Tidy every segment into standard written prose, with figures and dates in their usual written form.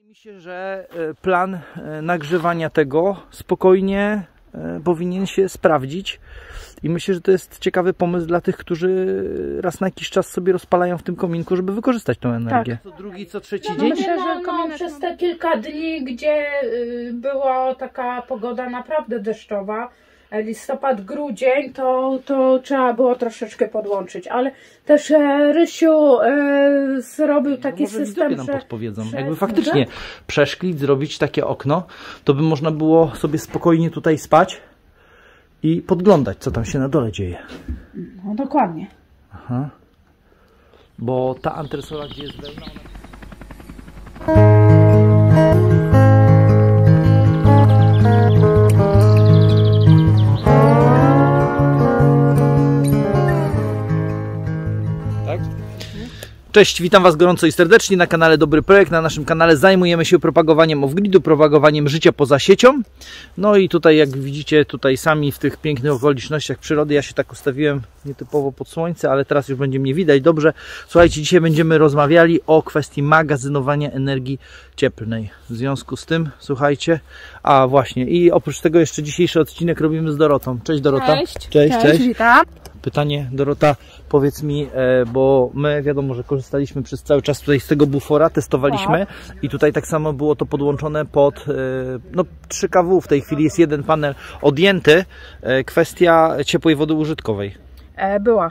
mi się, że plan nagrzewania tego spokojnie powinien się sprawdzić i myślę, że to jest ciekawy pomysł dla tych, którzy raz na jakiś czas sobie rozpalają w tym kominku, żeby wykorzystać tę energię. Tak. Co drugi, co trzeci dzień? Myślę, że przez te kilka dni, gdzie była taka pogoda naprawdę deszczowa, listopad, grudzień, to trzeba było troszeczkę podłączyć, ale też Rysiu zrobił taki system, nam podpowiedzą. Jakby faktycznie przeszklić, zrobić takie okno, to by można było sobie spokojnie tutaj spać i podglądać, co tam się na dole dzieje. No dokładnie. Aha. Bo ta antresola, gdzie jest wełna, Cześć, witam Was gorąco i serdecznie na kanale Dobry Projekt. Na naszym kanale zajmujemy się propagowaniem off-gridu, propagowaniem życia poza siecią. No i tutaj, jak widzicie, tutaj sami w tych pięknych okolicznościach przyrody, ja się tak ustawiłem nietypowo pod słońce, ale teraz już będzie mnie widać dobrze. Słuchajcie, dzisiaj będziemy rozmawiali o kwestii magazynowania energii cieplnej. W związku z tym, słuchajcie, a właśnie, i oprócz tego jeszcze dzisiejszy odcinek robimy z Dorotą. Cześć Dorota. Cześć, witam. Pytanie, Dorota, powiedz mi, bo my wiadomo, że korzystaliśmy przez cały czas tutaj z tego bufora, testowaliśmy i tutaj tak samo było to podłączone pod 3 kW. W tej chwili jest jeden panel odjęty. Kwestia ciepłej wody użytkowej.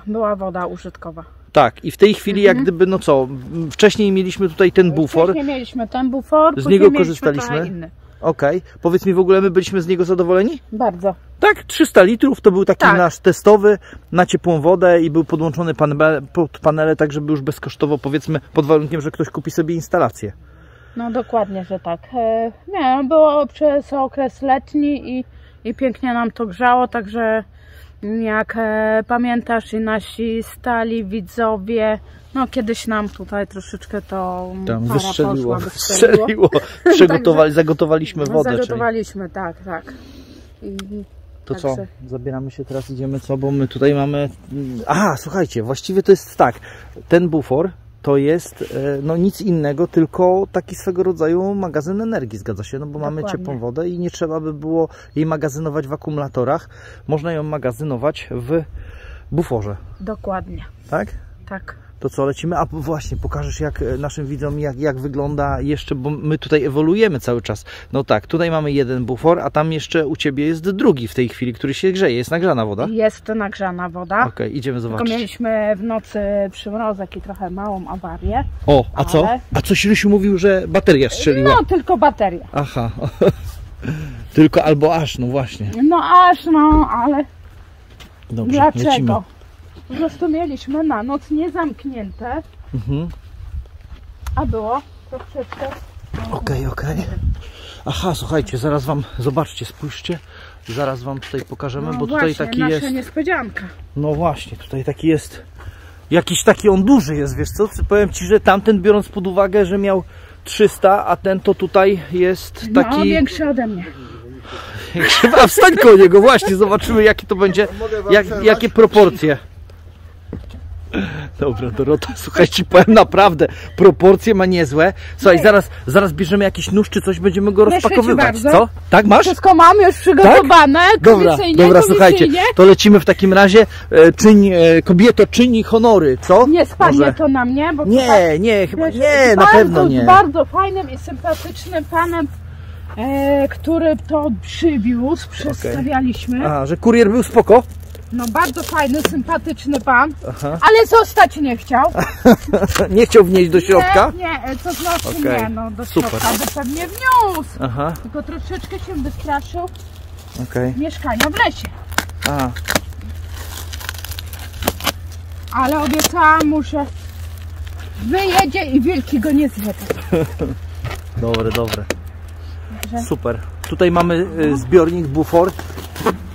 Była woda użytkowa. Tak, i w tej chwili jak gdyby, no co, wcześniej mieliśmy tutaj ten bufor. Wcześniej mieliśmy ten bufor, z niego korzystaliśmy. Okej. Powiedz mi, w ogóle my byliśmy z niego zadowoleni? Bardzo. Tak, 300 litrów to był taki nasz testowy na ciepłą wodę i był podłączony pod panele, tak żeby już bezkosztowo, powiedzmy, pod warunkiem, że ktoś kupi sobie instalację. No dokładnie, że tak. Nie, było przez okres letni i pięknie nam to grzało, także jak pamiętasz i nasi stali widzowie, no kiedyś nam tutaj troszeczkę to tam wystrzeliło. Zagotowaliśmy wodę. Zagotowaliśmy, tak. To co? Zabieramy się teraz, idziemy co? Bo my tutaj mamy... Aha, słuchajcie, właściwie to jest tak. Ten bufor to jest no nic innego, tylko taki swego rodzaju magazyn energii, zgadza się? No bo mamy ciepłą wodę i nie trzeba by było jej magazynować w akumulatorach. Można ją magazynować w buforze. Dokładnie. Tak? Tak. To co, lecimy? A właśnie, pokażesz jak naszym widzom, jak wygląda jeszcze, bo my tutaj ewoluujemy cały czas. No tak, tutaj mamy jeden bufor, a tam jeszcze u Ciebie jest drugi w tej chwili, który się grzeje. Jest nagrzana woda? Jest nagrzana woda. Okej, idziemy zobaczyć. Tylko mieliśmy w nocy przymrozek i trochę małą awarię. O, a co? A coś Rysiu mówił, że bateria strzeliła? No, tylko bateria. Aha. Tylko albo aż, no właśnie. No aż, no, ale... Dobrze, dlaczego? Lecimy. Po prostu mieliśmy na noc niezamknięte, a było troszeczkę... Okej. Aha, słuchajcie, zaraz Wam, zobaczcie, spójrzcie, zaraz Wam tutaj pokażemy, no bo właśnie, tutaj taki nasza jest... niespodzianka. No właśnie, tutaj taki jest, jakiś taki on duży jest, wiesz co, powiem Ci, że tamten, biorąc pod uwagę, że miał 300, a ten to tutaj jest taki... No, większy ode mnie. Chyba wstań koło niego, właśnie, zobaczymy jakie to będzie, jakie proporcje. Dobra, Dorota, słuchajcie, powiem naprawdę, proporcje ma niezłe. Słuchaj, zaraz bierzemy jakiś nóż czy coś, będziemy go rozpakowywać, co? Tak, masz? Wszystko mam już przygotowane, tak? Dobra, słuchajcie, to lecimy w takim razie, kobieto, czyni honory, co? Nie spadnie to na mnie, bo nie, na pewno nie. Z bardzo fajnym i sympatycznym panem, który to przywiózł, przedstawialiśmy. A, że kurier był spoko? No bardzo fajny, sympatyczny pan, ale zostać nie chciał. Nie chciał wnieść do środka? Nie, to znaczy nie, no do środka by pewnie wniósł. Aha. Tylko troszeczkę się wystraszył mieszkania w lesie. A. Ale obiecałam mu, że wyjedzie i wilki go nie zjedzą. Dobre. Super. Tutaj mamy zbiornik bufor.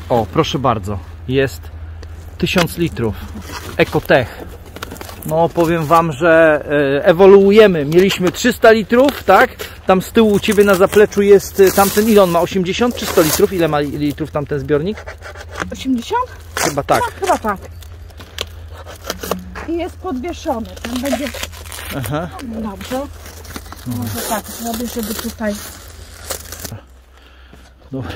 O, proszę bardzo. Jest 1000 litrów. Ecotech. No powiem Wam, że ewoluujemy. Mieliśmy 300 litrów, tak? Tam z tyłu u Ciebie na zapleczu jest tamten, ile on ma? 80 czy 100 litrów? Ile ma litrów tamten zbiornik? 80? Chyba tak. No, chyba tak. I jest podwieszony. Tam będzie... Aha. Dobrze. Może tak zrobię, żeby tutaj... Dobra.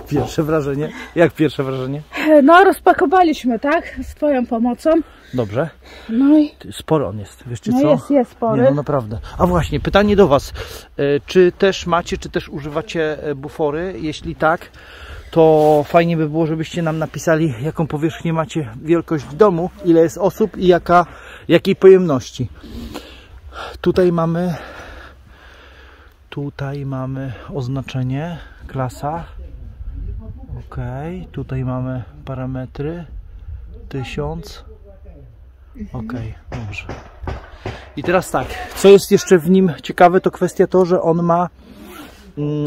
Pierwsze wrażenie? Jak pierwsze wrażenie? No, rozpakowaliśmy, tak? Z Twoją pomocą. Dobrze. No i... Spory on jest, wiecie No co? jest spory. Nie, no naprawdę. A właśnie, pytanie do Was. Czy też macie, czy też używacie bufory? Jeśli tak, to fajnie by było, żebyście nam napisali, jaką powierzchnię macie, wielkość domu, ile jest osób i jakiej pojemności. Tutaj mamy oznaczenie, klasa. Ok, tutaj mamy parametry 1000. Ok, dobrze. I teraz tak, co jest jeszcze w nim ciekawe, to kwestia to, że on ma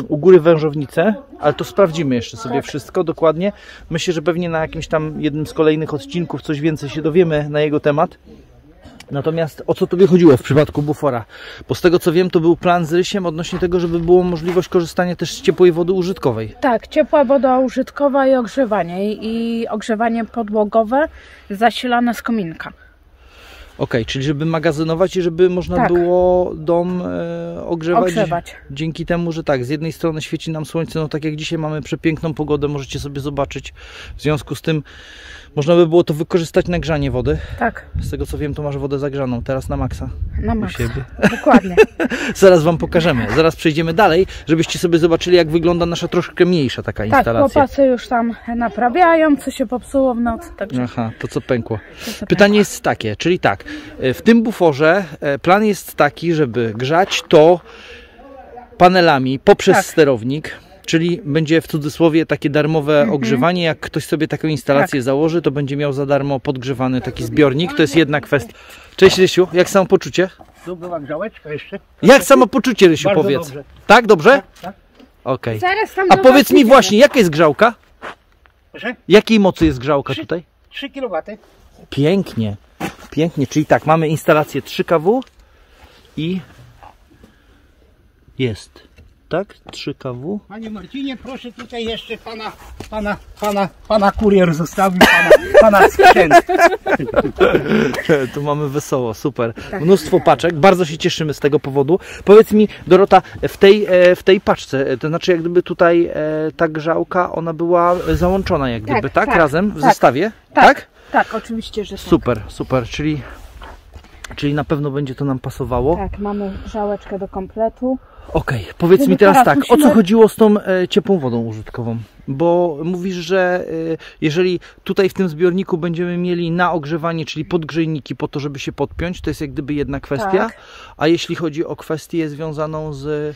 u góry wężownicę, ale to sprawdzimy jeszcze sobie wszystko dokładnie. Myślę, że pewnie na jakimś tam jednym z kolejnych odcinków coś więcej się dowiemy na jego temat. Natomiast o co Tobie chodziło w przypadku bufora? Bo z tego co wiem, to był plan z Rysiem odnośnie tego, żeby było możliwość korzystania też z ciepłej wody użytkowej. Tak, ciepła woda użytkowa i ogrzewanie. I ogrzewanie podłogowe zasilane z kominka. Ok, czyli żeby magazynować i żeby można Tak. było dom Ogrzewać. Dzięki temu, że tak, z jednej strony świeci nam słońce, no tak jak dzisiaj mamy przepiękną pogodę, możecie sobie zobaczyć. W związku z tym można by było to wykorzystać na grzanie wody. Tak. Z tego co wiem, to masz wodę zagrzaną, teraz na maksa. Na U maksa. siebie. Dokładnie. Zaraz Wam pokażemy. Zaraz przejdziemy dalej, żebyście sobie zobaczyli, jak wygląda nasza troszkę mniejsza taka Tak, instalacja. chłopacy już tam naprawiają, co się popsuło w nocy. Także Aha, to co pękło. Pytanie jest takie, czyli tak, w tym buforze plan jest taki, żeby grzać to panelami poprzez Tak. sterownik, czyli będzie w cudzysłowie takie darmowe ogrzewanie. Jak ktoś sobie taką instalację założy, to będzie miał za darmo podgrzewany taki zbiornik. To jest jedna kwestia. Cześć Rysiu, jak samopoczucie? Dobra, mam grzałeczkę jeszcze. Jak samopoczucie, Rysiu, Bardzo powiedz? dobrze. Tak, dobrze? Tak, tak. Okej. zaraz tam A do powiedz was mi idziemy. właśnie, jaka jest grzałka? Proszę? Jakiej mocy jest grzałka tutaj? 3 kW. Pięknie, pięknie, czyli tak, mamy instalację 3 kW i jest, tak? 3 kW. Panie Marcinie, proszę tutaj jeszcze pana kurier zostawił, pana sprzęt. Tu mamy wesoło, super. Mnóstwo paczek, bardzo się cieszymy z tego powodu. Powiedz mi, Dorota, w tej paczce, to znaczy jak gdyby tutaj ta grzałka, ona była załączona jak gdyby, tak? tak, Razem w tak. zestawie? Tak, tak, oczywiście, że tak. Super, super, czyli na pewno będzie to nam pasowało. Tak, mamy grzałeczkę do kompletu. Okej, powiedz mi Gdyby teraz teraz tak, o musimy- co chodziło z tą ciepłą wodą użytkową? Bo mówisz, że jeżeli tutaj w tym zbiorniku będziemy mieli na ogrzewanie, czyli podgrzejniki po to, żeby się podpiąć, to jest jak gdyby jedna kwestia, Tak. a jeśli chodzi o kwestię związaną z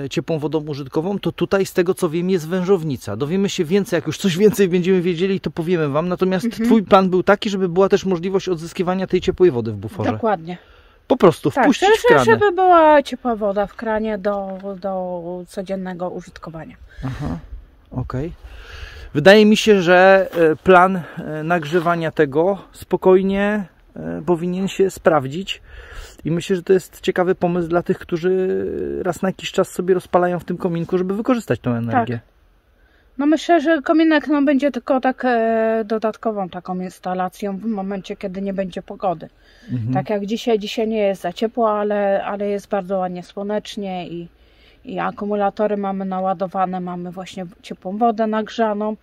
ciepłą wodą użytkową, to tutaj z tego co wiem jest wężownica. Dowiemy się więcej, jak już coś więcej będziemy wiedzieli, to powiemy Wam, natomiast Twój plan był taki, żeby była też możliwość odzyskiwania tej ciepłej wody w buforze. Dokładnie. Po prostu Tak, wpuścić w krany. żeby była ciepła woda w kranie do codziennego użytkowania. Aha, okej. Wydaje mi się, że plan nagrzewania tego spokojnie powinien się sprawdzić i myślę, że to jest ciekawy pomysł dla tych, którzy raz na jakiś czas sobie rozpalają w tym kominku, żeby wykorzystać tę energię. No myślę, że kominek będzie tylko tak dodatkową taką instalacją w momencie, kiedy nie będzie pogody. Tak jak dzisiaj nie jest za ciepło, ale jest bardzo ładnie słonecznie i akumulatory mamy naładowane, mamy właśnie ciepłą wodę nagrzaną.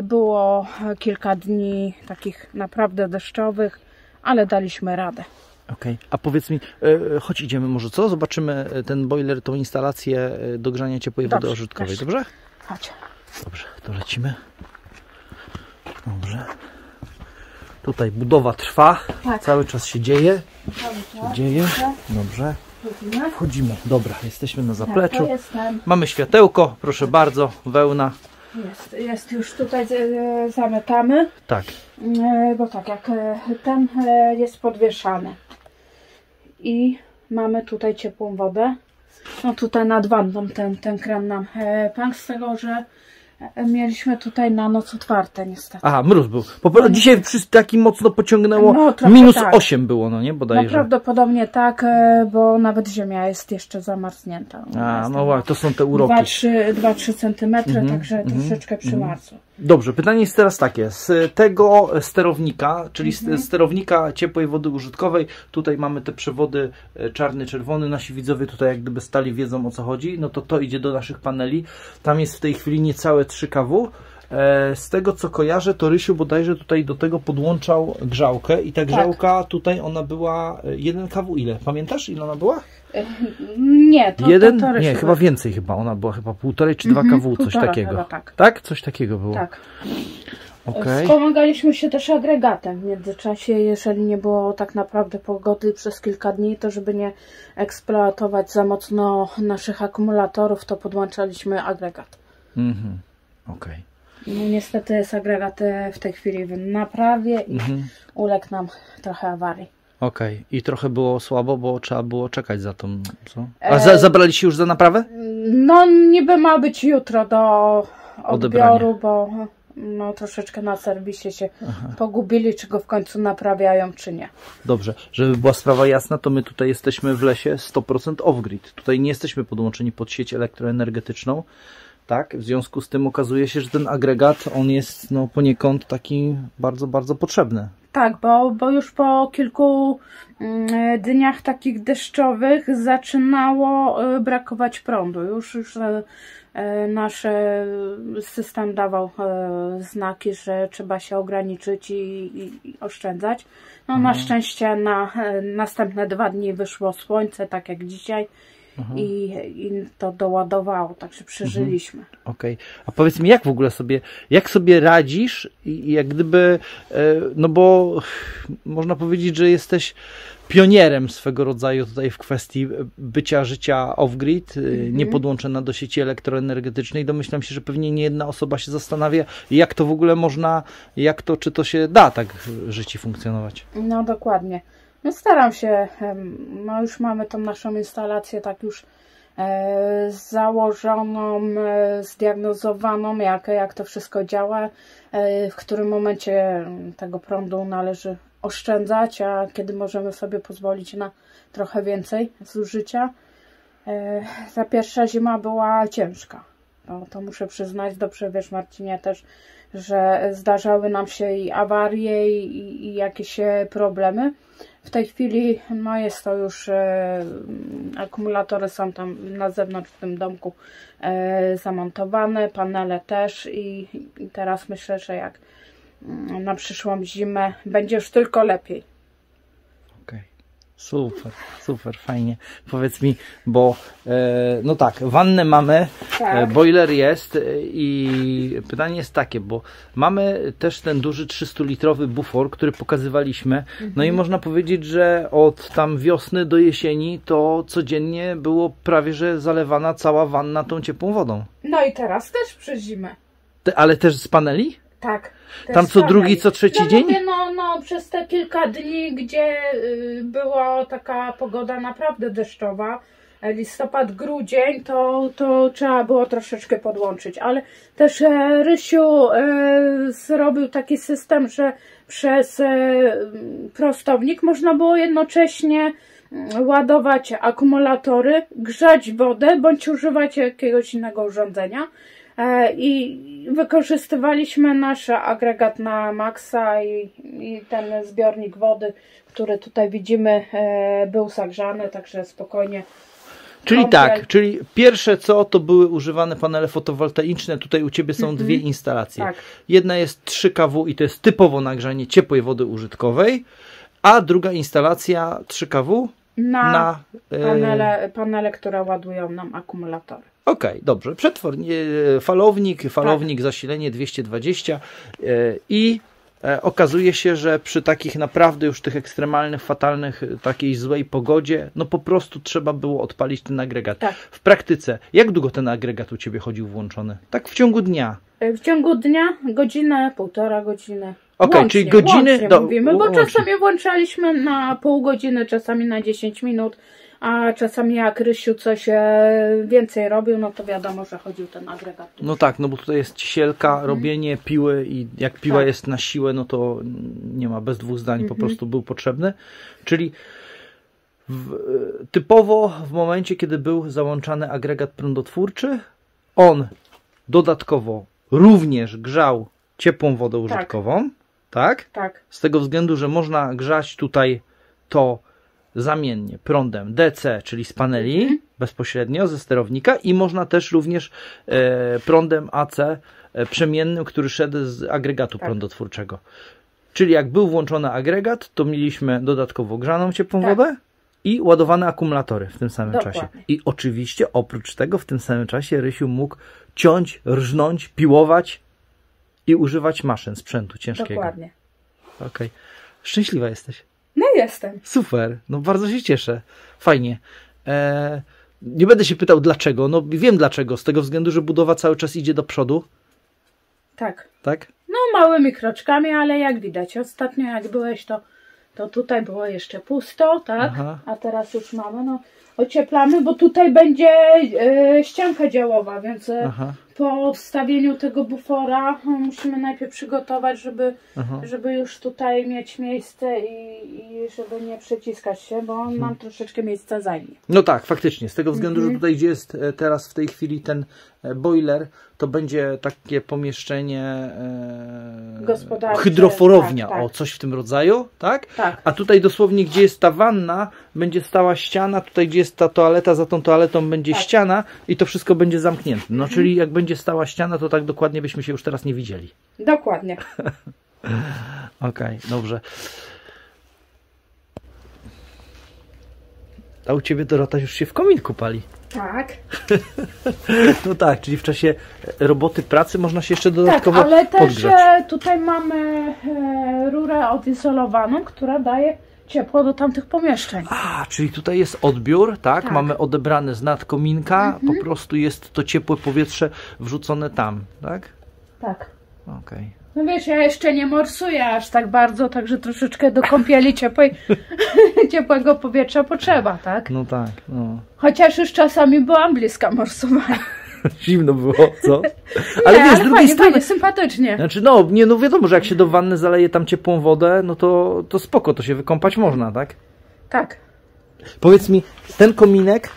Było kilka dni takich naprawdę deszczowych, ale daliśmy radę. Okej. A powiedz mi, chodź idziemy może co? Zobaczymy ten boiler, tą instalację do grzania ciepłej wody Dobrze, użytkowej, proszę. dobrze? Chodź. Dobrze, to lecimy. Dobrze. Tutaj budowa trwa, Tak. cały czas się dzieje. Dobrze. Wchodzimy. Dobra, jesteśmy na zapleczu. To jest ten. Mamy światełko, proszę bardzo, wełna. Jest już tutaj, zamykamy, Tak. bo tak jak ten jest podwieszany i mamy tutaj ciepłą wodę. No tutaj nad wanną ten kran nam pękł z tego, że mieliśmy tutaj na noc otwarte niestety. Aha, mróz był. Dzisiaj taki mocno pociągnęło, No, trochę minus tak. 8 było, no nie? No Bodajże. prawdopodobnie tak, bo nawet ziemia jest jeszcze zamarznięta. A, no właśnie, to są te uroki. 2-3 cm, także troszeczkę przymarzło. Dobrze, pytanie jest teraz takie, z tego sterownika, czyli sterownika ciepłej wody użytkowej, tutaj mamy te przewody czarny, czerwony, nasi widzowie tutaj jak gdyby stali, wiedzą o co chodzi, no to idzie do naszych paneli, tam jest w tej chwili niecałe 3 kW. Z tego co kojarzę, to Rysiu bodajże tutaj do tego podłączał grzałkę i ta grzałka tutaj ona była 1 kW, ile? Pamiętasz ile ona była? Nie, to jeden? To nie, chyba więcej chyba, ona była chyba 1,5 czy 2 kW, coś takiego. Chyba, tak. Tak? Coś takiego było. Tak. Okay. Wspomagaliśmy się też agregatem w międzyczasie, jeżeli nie było tak naprawdę pogody przez kilka dni, to żeby nie eksploatować za mocno naszych akumulatorów, to podłączaliśmy agregat. Okej. No niestety jest agregat w tej chwili w naprawie i uległ nam trochę awarii. Okej. I trochę było słabo, bo trzeba było czekać za tą, co? A zabraliście już za naprawę? No niby ma być jutro do odbioru, Odebrania. bo no, troszeczkę na serwisie się pogubili, czy go w końcu naprawiają, czy nie. Dobrze. Żeby była sprawa jasna, to my tutaj jesteśmy w lesie 100% off-grid. Tutaj nie jesteśmy podłączeni pod sieć elektroenergetyczną. Tak, w związku z tym okazuje się, że ten agregat, on jest no, poniekąd taki bardzo, bardzo potrzebny. Tak, bo już po kilku dniach takich deszczowych zaczynało brakować prądu. Już nasz system dawał znaki, że trzeba się ograniczyć i oszczędzać. No, na szczęście na następne 2 dni wyszło słońce, tak jak dzisiaj. I to doładowało, także przeżyliśmy. Okej. A powiedz mi, jak w ogóle sobie radzisz i jak gdyby, no bo można powiedzieć, że jesteś pionierem swego rodzaju tutaj w kwestii bycia życia off-grid, niepodłączona do sieci elektroenergetycznej. Domyślam się, że pewnie nie jedna osoba się zastanawia, jak to w ogóle można, czy to się da tak żyć i funkcjonować. No dokładnie. No staram się, no już mamy tą naszą instalację tak już założoną, zdiagnozowaną, jak to wszystko działa, w którym momencie tego prądu należy oszczędzać, a kiedy możemy sobie pozwolić na trochę więcej zużycia. Ta pierwsza zima była ciężka, to muszę przyznać, dobrze wiesz Marcinie też, że zdarzały nam się i awarie i jakieś problemy. W tej chwili no jest to już, akumulatory są tam na zewnątrz w tym domku zamontowane, panele też i teraz myślę, że jak na przyszłą zimę będzie już tylko lepiej. Okej. Super, super, fajnie. Powiedz mi, bo no tak, wannę mamy, Tak. Boiler jest i pytanie jest takie, bo mamy też ten duży 300-litrowy bufor, który pokazywaliśmy, no i można powiedzieć, że od tam wiosny do jesieni to codziennie było prawie, że zalewana cała wanna tą ciepłą wodą. No i teraz też przez zimę. Ale też z paneli? Tak. Tam co drugi, co trzeci dzień? Mówię, no przez te kilka dni, gdzie była taka pogoda naprawdę deszczowa, listopad, grudzień, to trzeba było troszeczkę podłączyć, ale też Rysiu zrobił taki system, że przez prostownik można było jednocześnie ładować akumulatory, grzać wodę, bądź używać jakiegoś innego urządzenia. I wykorzystywaliśmy nasz agregat na maksa i ten zbiornik wody, który tutaj widzimy, był zagrzany, także spokojnie. Czyli tak, czyli pierwsze co, to były używane panele fotowoltaiczne. Tutaj u Ciebie są dwie instalacje. Tak. Jedna jest 3 kW i to jest typowo nagrzanie ciepłej wody użytkowej, a druga instalacja 3 kW na panele, które ładują nam akumulatory. Okej, dobrze. Przetwórnie, falownik, zasilenie 220 i okazuje się, że przy takich naprawdę już tych ekstremalnych, fatalnych, takiej złej pogodzie, no po prostu trzeba było odpalić ten agregat. Tak. W praktyce, jak długo ten agregat u Ciebie chodził włączony? Tak w ciągu dnia? W ciągu dnia godzinę, 1,5 godziny. Okej, czyli godziny mówimy, bo czasami włączaliśmy na pół godziny, czasami na 10 minut. A czasami jak Rysiu coś więcej robił, no to wiadomo, że chodził ten agregat. No tak, no bo tutaj jest ciesielka, robienie piły i jak piła jest na siłę, no to nie ma bez dwóch zdań, po prostu był potrzebny. Czyli typowo w momencie, kiedy był załączany agregat prądotwórczy, on dodatkowo również grzał ciepłą wodę użytkową, tak? Tak. Z tego względu, że można grzać tutaj to zamiennie prądem DC, czyli z paneli bezpośrednio ze sterownika i można też również prądem AC przemiennym, który szedł z agregatu prądotwórczego. Czyli jak był włączony agregat, to mieliśmy dodatkowo grzaną ciepłą wodę i ładowane akumulatory w tym samym czasie. I oczywiście oprócz tego w tym samym czasie Rysiu mógł ciąć, rżnąć, piłować i używać maszyn, sprzętu ciężkiego. Dokładnie. Okej. Szczęśliwa jesteś. No jestem. Super, no bardzo się cieszę. Fajnie. Nie będę się pytał dlaczego, no wiem dlaczego, z tego względu, że budowa cały czas idzie do przodu. Tak. Tak? No małymi kroczkami, ale jak widać, ostatnio jak byłeś, to tutaj było jeszcze pusto, tak? Aha. A teraz już mamy, no ocieplamy, bo tutaj będzie ścianka działowa, więc po wstawieniu tego bufora musimy najpierw przygotować, żeby już tutaj mieć miejsce i żeby nie przeciskać się, bo on nam troszeczkę miejsca zajmie. No tak, faktycznie, z tego względu, że tutaj gdzie jest teraz w tej chwili ten boiler, to będzie takie pomieszczenie gospodarcze, hydroforownia, tak. o coś w tym rodzaju, tak? Tak. A tutaj dosłownie gdzie jest ta wanna, będzie stała ściana, tutaj gdzie jest ta toaleta, za tą toaletą będzie ściana i to wszystko będzie zamknięte. No czyli jak będzie stała ściana, to tak dokładnie byśmy się już teraz nie widzieli. Dokładnie. Okej, dobrze. A u Ciebie, Dorota, już się w kominku pali. Tak. No tak, czyli w czasie roboty, pracy można się jeszcze dodatkowo tak, ale też podgrzać. tutaj mamy rurę odizolowaną, która daje ciepło do tamtych pomieszczeń. A, czyli tutaj jest odbiór, tak? Mamy odebrane z nad kominka, po prostu jest to ciepłe powietrze wrzucone tam, tak? Tak. Okej. No wiesz, ja jeszcze nie morsuję aż tak bardzo, także troszeczkę do kąpieli ciepłego powietrza potrzeba, tak? No tak, no. Chociaż już czasami byłam bliska morsowania. Zimno było, co? Ale Nie, wiesz, z ale drugiej strony... sympatycznie. Znaczy, no wiadomo, że jak się do wanny zaleje tam ciepłą wodę, no to spoko, to się wykąpać można, tak? Tak. Powiedz mi, ten kominek,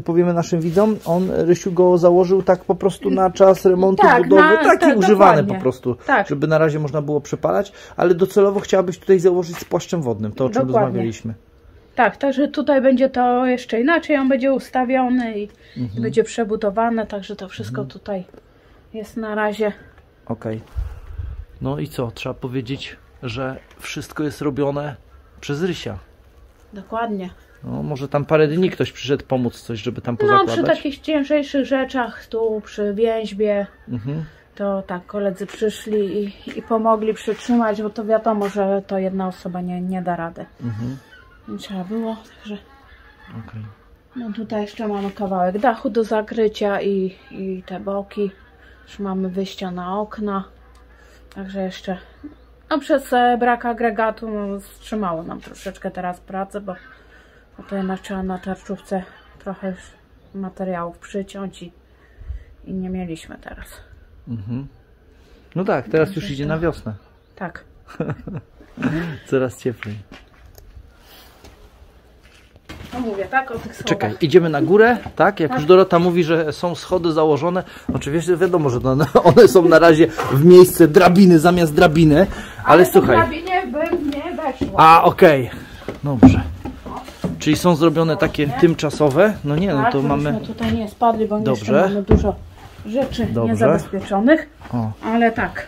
powiemy naszym widzom, on, Rysiu, go założył tak po prostu na czas remontu, budowy, taki używany dokładnie. po prostu, tak. żeby na razie można było przepalać, ale docelowo chciałabyś tutaj założyć z płaszczem wodnym, to o czym rozmawialiśmy. Tak, także tutaj będzie to jeszcze inaczej, on będzie ustawiony i będzie przebudowane, także to wszystko tutaj jest na razie. Okej. No i co, trzeba powiedzieć, że wszystko jest robione przez Rysia. Dokładnie. No, może tam parę dni ktoś przyszedł pomóc coś, żeby tam pozakładać. No, przy takich cięższych rzeczach, tu przy więźbie, to tak koledzy przyszli i pomogli przytrzymać, bo to wiadomo, że to jedna osoba nie da rady. Nie trzeba było, także... No tutaj jeszcze mamy kawałek dachu do zakrycia i te boki. Już mamy wyjścia na okna. Także jeszcze... No przez brak agregatu wstrzymało nam troszeczkę teraz pracę, bo to jednak trzeba na tarczówce trochę materiałów przyciąć i nie mieliśmy teraz. No tak, teraz już idzie na wiosnę. Tak. Coraz cieplej. No mówię, tak, o tych schodach. Czekaj, idziemy na górę, tak? Jak już Dorota mówi, że są schody założone, oczywiście wiadomo, że one są na razie w miejsce drabiny zamiast drabiny, ale słuchaj. drabinie bym nie weszła. A, okej. Dobrze. Czyli są zrobione takie tymczasowe, no nie, no to mamy... tutaj nie spadli, bo jeszcze mamy dużo rzeczy niezabezpieczonych, ale tak.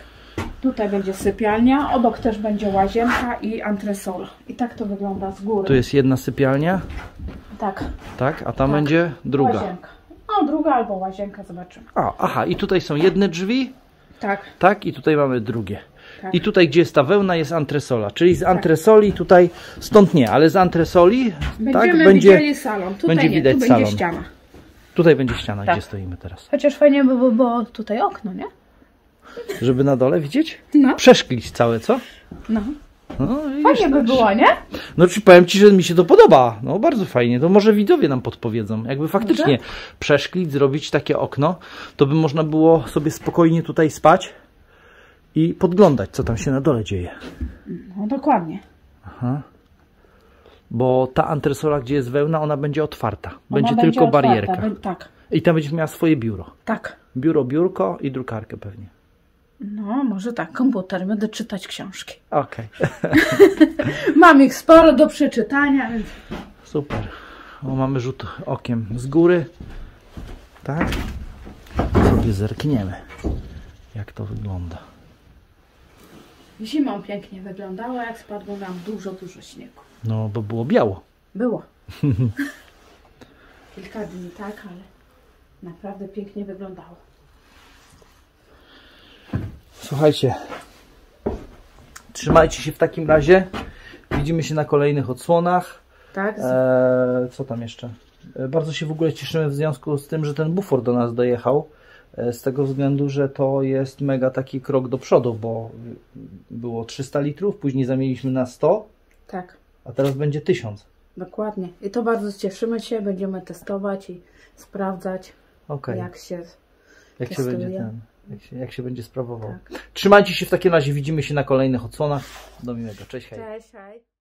Tutaj będzie sypialnia, obok też będzie łazienka i antresola. I tak to wygląda z góry. Tu jest jedna sypialnia. Tak. Tak, a tam będzie druga. Łazienka. No, druga albo łazienka, zobaczymy. Aha, i tutaj są jedne drzwi. Tak. Tak, i tutaj mamy drugie. Tak. I tutaj, gdzie jest ta wełna, jest antresola. Czyli z antresoli tutaj, stąd nie, ale z antresoli będziemy widzieli salon. Tutaj będzie widać tu salon. będzie ściana. Tutaj będzie ściana, gdzie stoimy teraz. Chociaż fajnie by było tutaj okno, nie? Żeby na dole widzieć? No. Przeszklić całe, co? No. No fajnie by było, nie? No powiem Ci, że mi się to podoba. No bardzo fajnie. To może widzowie nam podpowiedzą. Jakby faktycznie przeszklić, zrobić takie okno, to by można było sobie spokojnie tutaj spać i podglądać, co tam się na dole dzieje. No dokładnie. Aha. Bo ta antresola, gdzie jest wełna, ona będzie otwarta. Będzie tylko barierka. Tak. I tam będziesz miała swoje biuro. Tak. Biurko i drukarkę pewnie. No, może tak, komputer, będę czytać książki. Okej. Mam ich sporo do przeczytania, więc... Super. O, mamy rzut okiem z góry. Tak? Sobie zerkniemy, jak to wygląda. Zimą pięknie wyglądało, jak spadło nam dużo śniegu. No, bo było biało. Było. Kilka dni, tak, ale naprawdę pięknie wyglądało. Słuchajcie, trzymajcie się w takim razie. Widzimy się na kolejnych odsłonach. Tak? Co tam jeszcze? Bardzo się w ogóle cieszymy w związku z tym, że ten bufor do nas dojechał. Z tego względu, że to jest mega taki krok do przodu, bo było 300 litrów, później zamieniliśmy na 100, Tak, a teraz będzie 1000. dokładnie. I to bardzo cieszymy się, będziemy testować i sprawdzać, Okej. jak się Jak się testuje. będzie jak się będzie sprawował. Tak. Trzymajcie się w takim razie, widzimy się na kolejnych odsłonach. Do miłego. Cześć, hej. Cześć, hej.